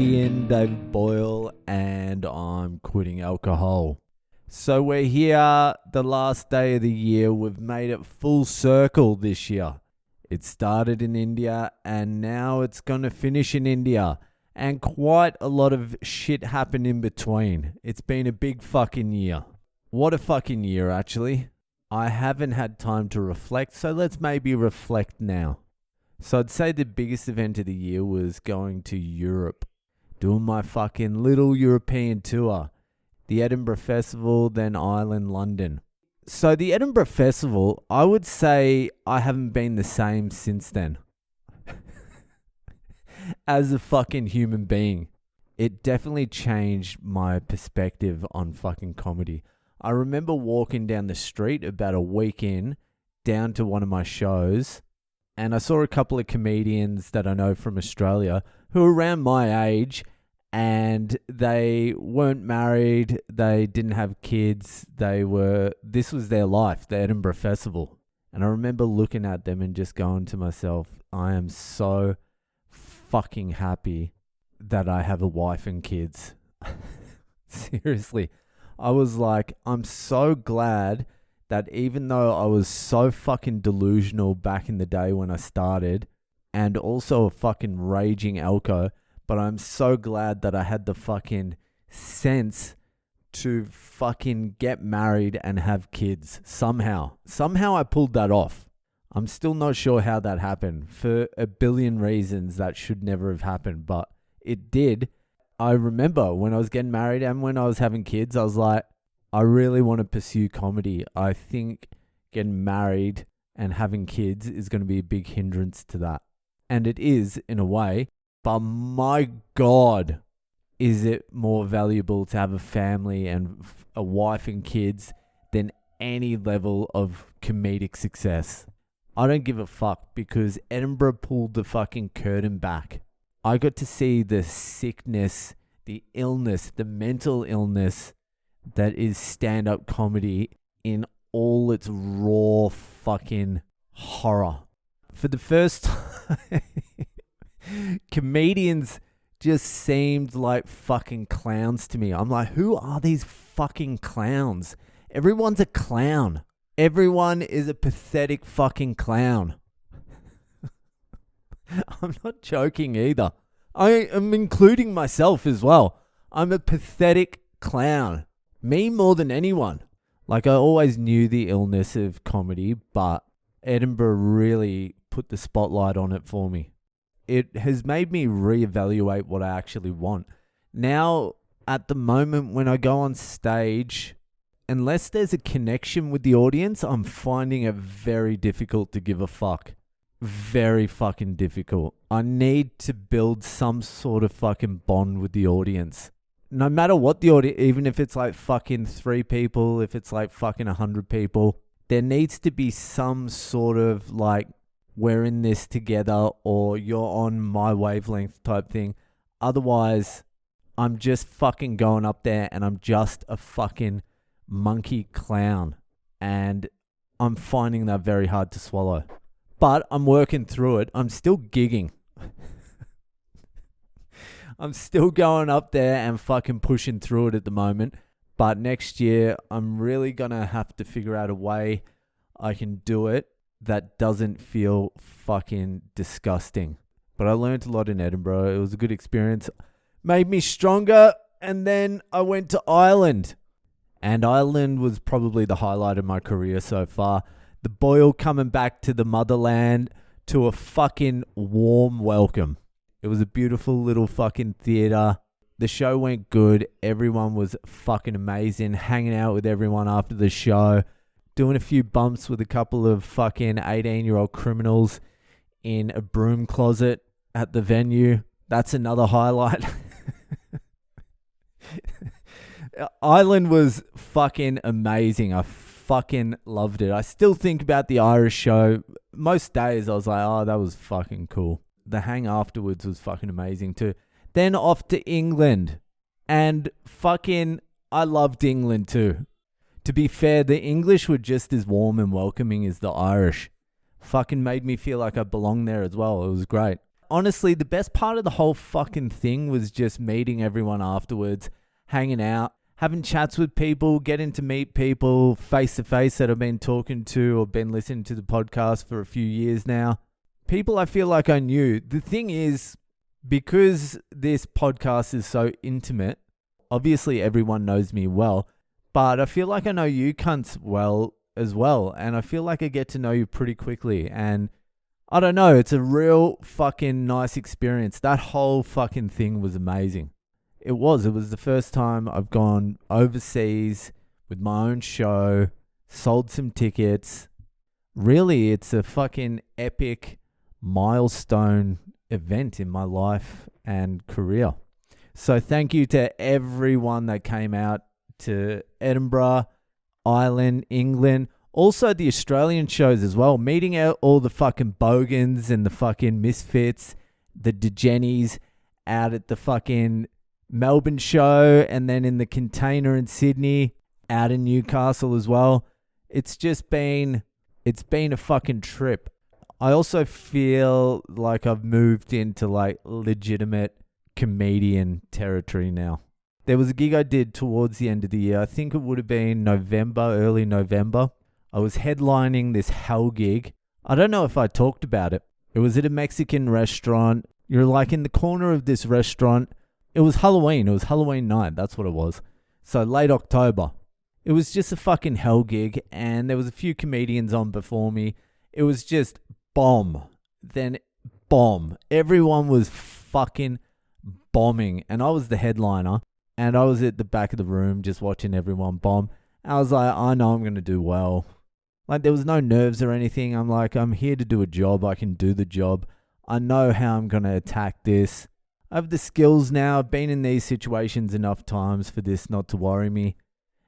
comedian David Boyale, and I'm quitting alcohol. So we're here, the last day of the year. We've made it full circle this year. It started in India and now it's going to finish in India. And quite a lot of shit happened in between. It's been a big fucking year. What a fucking year, actually. I haven't had time to reflect, so let's maybe reflect now. So I'd say the biggest event of the year was going to Europe. Doing my fucking little European tour. The Edinburgh Festival, then Ireland, London. So the Edinburgh Festival, I would say I haven't been the same since then. As a fucking human being. It definitely changed my perspective on fucking comedy. I remember walking down the street about a week in, down to one of my shows, and I saw a couple of comedians that I know from Australia who are around my age, and they weren't married, they didn't have kids, this was their life, the Edinburgh Festival. And I remember looking at them and just going to myself, I am so fucking happy that I have a wife and kids. Seriously. I was like, I'm so glad that even though I was so fucking delusional back in the day when I started, and also a fucking raging alco, but I'm so glad that I had the fucking sense to fucking get married and have kids somehow. Somehow I pulled that off. I'm still not sure how that happened. For a billion reasons that should never have happened, but it did. I remember when I was getting married and when I was having kids, I was like, I really want to pursue comedy. I think getting married and having kids is going to be a big hindrance to that. And it is, in a way. But my God, is it more valuable to have a family and a wife and kids than any level of comedic success. I don't give a fuck because Edinburgh pulled the fucking curtain back. I got to see the sickness, the illness, the mental illness that is stand-up comedy in all its raw fucking horror. For the first time, comedians just seemed like fucking clowns to me. I'm like, who are these fucking clowns? Everyone's a clown. Everyone is a pathetic fucking clown. I'm not joking either. I am including myself as well. I'm a pathetic clown. Me more than anyone. Like, I always knew the illness of comedy, but Edinburgh really put the spotlight on it for me. It has made me reevaluate what I actually want. Now, at the moment when I go on stage, unless there's a connection with the audience, I'm finding it very difficult to give a fuck. Very fucking difficult. I need to build some sort of fucking bond with the audience. No matter what the audience, even if it's like fucking 3 people, if it's like fucking 100 people, there needs to be some sort of like, we're in this together or you're on my wavelength type thing. Otherwise, I'm just fucking going up there and I'm just a fucking monkey clown. And I'm finding that very hard to swallow. But I'm working through it. I'm still gigging. I'm still going up there and fucking pushing through it at the moment. But next year, I'm really going to have to figure out a way I can do it that doesn't feel fucking disgusting. But I learned a lot in Edinburgh. It was a good experience. Made me stronger. And then I went to Ireland. And Ireland was probably the highlight of my career so far. The Boyle coming back to the motherland to a fucking warm welcome. It was a beautiful little fucking theater. The show went good. Everyone was fucking amazing. Hanging out with everyone after the show. Doing a few bumps with a couple of fucking 18-year-old criminals in a broom closet at the venue. That's another highlight. Ireland was fucking amazing. I fucking loved it. I still think about the Irish show. Most days I was like, oh, that was fucking cool. The hang afterwards was fucking amazing too. Then off to England. And fucking, I loved England too. To be fair, the English were just as warm and welcoming as the Irish. Fucking made me feel like I belonged there as well. It was great. honestly, the best part of the whole fucking thing was just meeting everyone afterwards, hanging out, having chats with people, getting to meet people face to face that I've been talking to or been listening to the podcast for a few years now. People I feel like I knew. The thing is, because this podcast is so intimate, obviously everyone knows me well, but I feel like I know you cunts well as well. And I feel like I get to know you pretty quickly. And I don't know, it's a real fucking nice experience. That whole fucking thing was amazing. It was the first time I've gone overseas with my own show, sold some tickets. Really, it's a fucking epic milestone event in my life and career. So thank you to everyone that came out to Edinburgh, Ireland, England, also the Australian shows as well, meeting out all the fucking bogans and the fucking misfits, the degennies out at the fucking Melbourne show, and then in the Container in Sydney, out in Newcastle as well. It's been a fucking trip. I also feel like I've moved into like legitimate comedian territory now. There was a gig I did towards the end of the year. I think it would have been early November. I was headlining this hell gig. I don't know if I talked about it. It was at a Mexican restaurant. You're like in the corner of this restaurant. It was Halloween. It was Halloween night. That's what it was. So late October. It was just a fucking hell gig, and there was a few comedians on before me. It was just bomb. Then bomb. Everyone was fucking bombing, and I was the headliner, and I was at the back of the room just watching everyone bomb. I was like, I know I'm going to do well. Like, there was no nerves or anything. I'm like, I'm here to do a job. I can do the job. I know how I'm going to attack this. I have the skills now. I've been in these situations enough times for this not to worry me.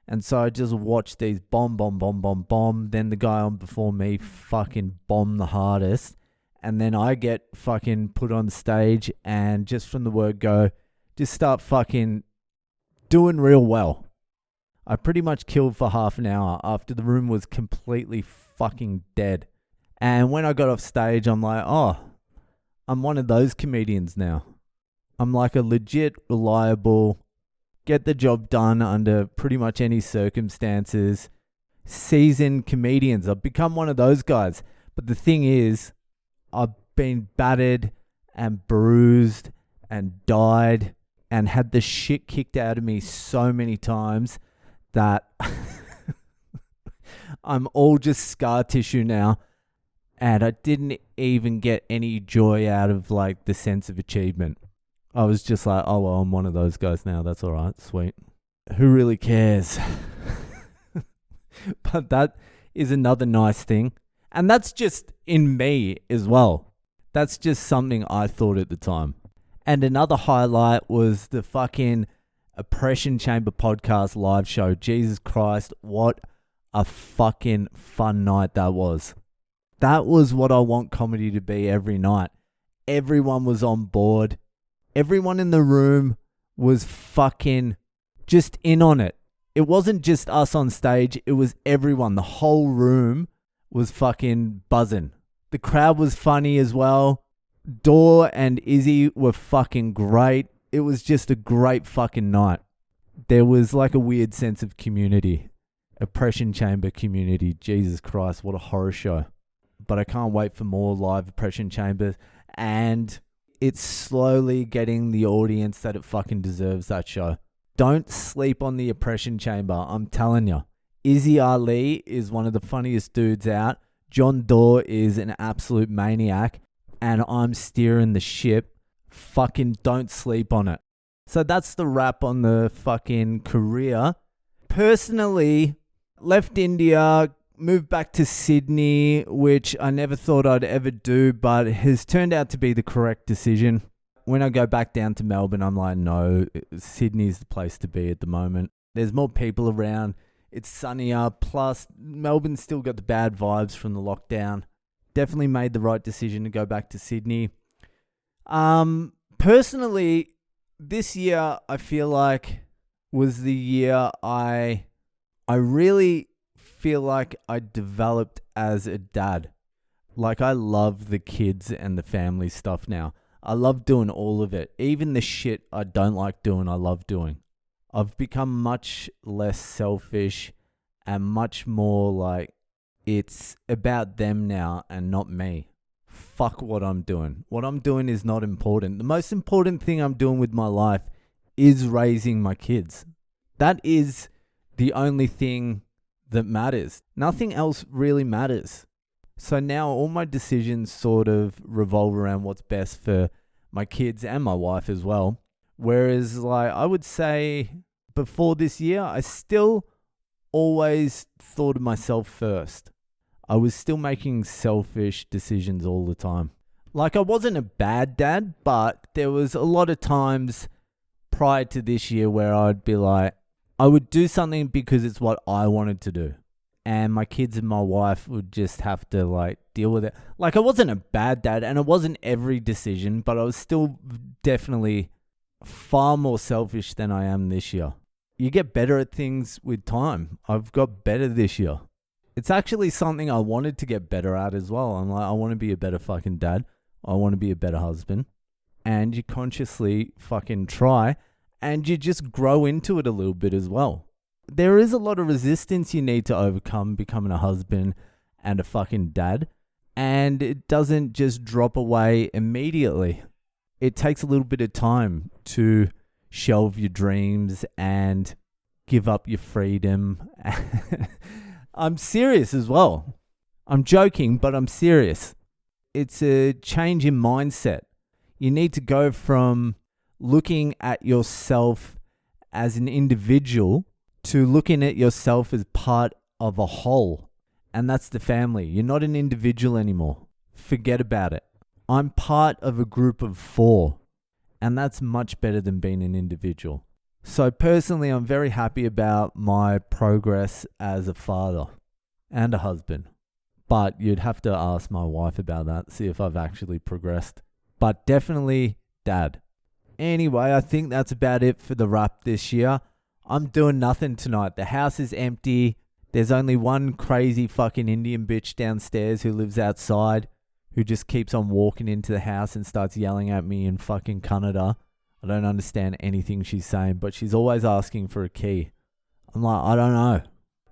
And so I just watched these bomb. Then the guy on before me fucking bomb the hardest. And then I get fucking put on stage, and just from the word go, just start fucking doing real well. I pretty much killed for half an hour after the room was completely fucking dead. And when I got off stage, I'm like, oh, I'm one of those comedians now. I'm like a legit, reliable, get the job done under pretty much any circumstances, seasoned comedians. I've become one of those guys. But the thing is, I've been battered and bruised and died and had the shit kicked out of me so many times that I'm all just scar tissue now. And I didn't even get any joy out of like the sense of achievement. I was just like, oh, well, I'm one of those guys now. That's all right. Sweet. Who really cares? But that is another nice thing. And that's just in me as well. That's just something I thought at the time. And another highlight was the fucking Oppression Chamber podcast live show. Jesus Christ, what a fucking fun night that was. That was what I want comedy to be every night. Everyone was on board. Everyone in the room was fucking just in on it. It wasn't just us on stage. It was everyone. The whole room was fucking buzzing. The crowd was funny as well. Dor and Izzy were fucking great. It was just a great fucking night. There was like a weird sense of community. Oppression Chamber community. Jesus Christ, what a horror show. But I can't wait for more live Oppression Chambers. And it's slowly getting the audience that it fucking deserves, that show. Don't sleep on the Oppression Chamber. I'm telling you. Izzy Ali is one of the funniest dudes out. John Dor is an absolute maniac. And I'm steering the ship. Fucking don't sleep on it. So that's the wrap on the fucking career. Personally, left India, moved back to Sydney, which I never thought I'd ever do, but has turned out to be the correct decision. When I go back down to Melbourne, I'm like, no, Sydney's the place to be at the moment. There's more people around. It's sunnier. Plus, Melbourne's still got the bad vibes from the lockdown. Definitely made the right decision to go back to Sydney. Personally, this year I feel like was the year I really feel like I developed as a dad. Like, I love the kids and the family stuff now. I love doing all of it. Even the shit I don't like doing, I love doing. I've become much less selfish and much more like it's about them now and not me. Fuck what I'm doing. What I'm doing is not important. The most important thing I'm doing with my life is raising my kids. That is the only thing that matters. Nothing else really matters. So now all my decisions sort of revolve around what's best for my kids and my wife as well. Whereas like I would say before this year, I still always thought of myself first. I was still making selfish decisions all the time. Like I wasn't a bad dad, but there was a lot of times prior to this year where I'd be like, I would do something because it's what I wanted to do. And my kids and my wife would just have to like deal with it. Like I wasn't a bad dad and it wasn't every decision, but I was still definitely far more selfish than I am this year. You get better at things with time. I've got better this year. It's actually something I wanted to get better at as well. I'm like, I want to be a better fucking dad. I want to be a better husband. And you consciously fucking try and you just grow into it a little bit as well. There is a lot of resistance you need to overcome becoming a husband and a fucking dad. And it doesn't just drop away immediately. It takes a little bit of time to shelve your dreams and give up your freedom. I'm serious as well. I'm joking, but I'm serious. It's a change in mindset. You need to go from looking at yourself as an individual to looking at yourself as part of a whole. And that's the family. You're not an individual anymore. Forget about it. I'm part of a group of 4. And that's much better than being an individual. So personally, I'm very happy about my progress as a father and a husband. But you'd have to ask my wife about that, see if I've actually progressed. But definitely dad. Anyway, I think that's about it for the wrap this year. I'm doing nothing tonight. The house is empty. There's only one crazy fucking Indian bitch downstairs who lives outside, who just keeps on walking into the house and starts yelling at me in fucking Kannada. I don't understand anything she's saying, but she's always asking for a key. I'm like, I don't know.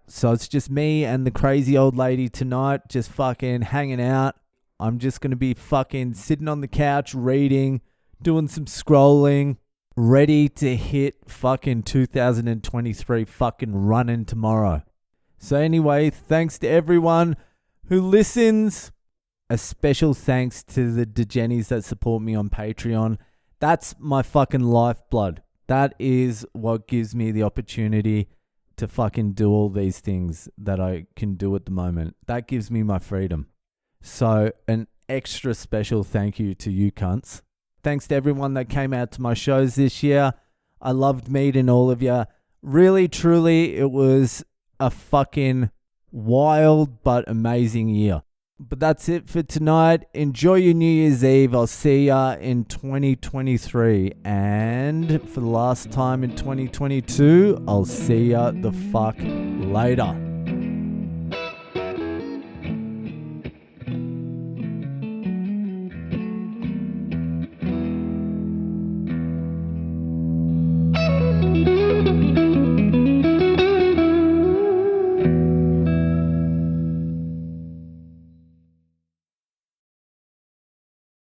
So it's just me and the crazy old lady tonight, just fucking hanging out. I'm just going to be fucking sitting on the couch, reading, doing some scrolling, ready to hit fucking 2023 fucking running tomorrow. So anyway, thanks to everyone who listens. A special thanks to the Degennies that support me on Patreon. That's my fucking lifeblood. That is what gives me the opportunity to fucking do all these things that I can do at the moment. That gives me my freedom. So an extra special thank you to you cunts. Thanks to everyone that came out to my shows this year. I loved meeting all of you. Really, truly, it was a fucking wild but amazing year. But that's it for tonight. Enjoy your New Year's Eve. I'll see ya in 2023. And for the last time in 2022, I'll see ya the fuck later.